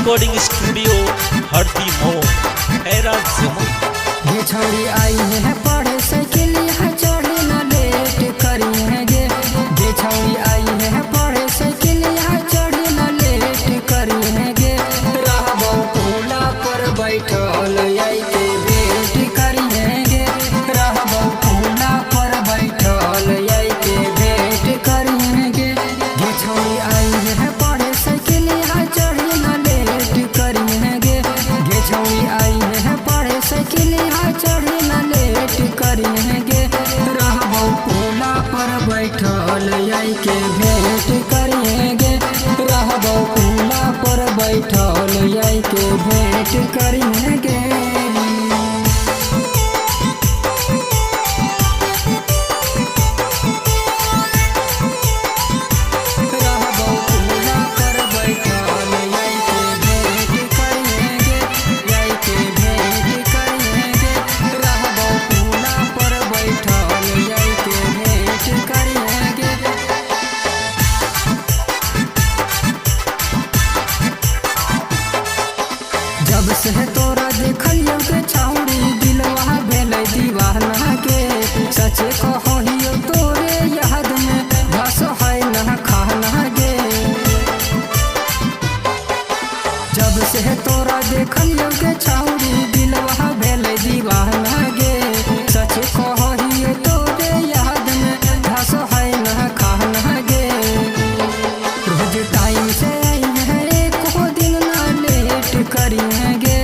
Recording studio हरदी मोड़ खैरा जमुई। ये छोड़ी आई है पढ़े साइकिल यहाँ चढ़े न लेट करी है गे। ये छोड़ी आई है पढ़े साइकिल यहाँ चढ़े न लेट करी है गे। रहबो पुला पर बैठल आई के भेंट करी है गे। रहबो पुला पर बैठल आई के भेंट करी है गे। ये छोड़ी आई है पढ़े साइकिल यहाँ चढ़े न लेट करी है गे। ये छोड़ी आई है पढ़े साइकिल यहाँ चढ़े न लेट करी है गे। रहबो पुला पर बैठल आई के भेंट करी है गे। रहबो पुला पर बैठल आई के भेंट करी है गे। जब से तोरा देखलियो के छौड़ी दिलवा भेलै दीवाना के। सच कहियो तोरे याद में घस है न खाना गे। जब से तोरा देखलियो के छौड़ी दिलवा भेलै दीवाना गे। सच कहियो तोरे याद में घस है न खाना गे। रोज टाइम से आई है एको दिन ना लेट करी है गे।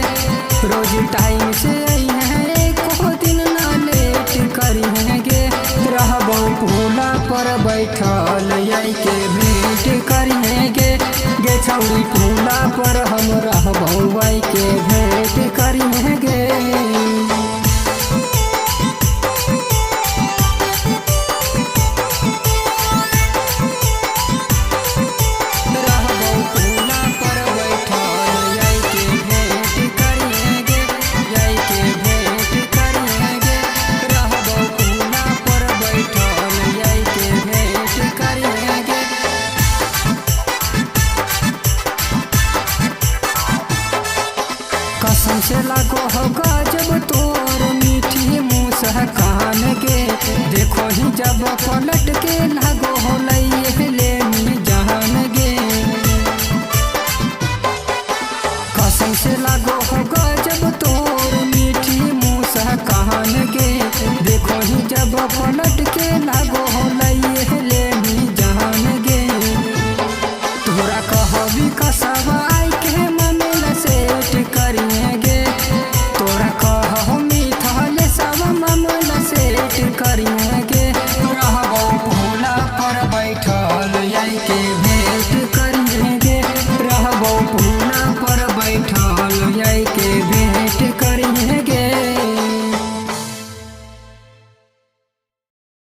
रोज टाइम से आई है एको दिन ना लेट करी है गे। रहबो पुला पर बैठल आई के भेंट करी है गे। गे छौड़ी पुला पर हम रहबो आई के भेंट करी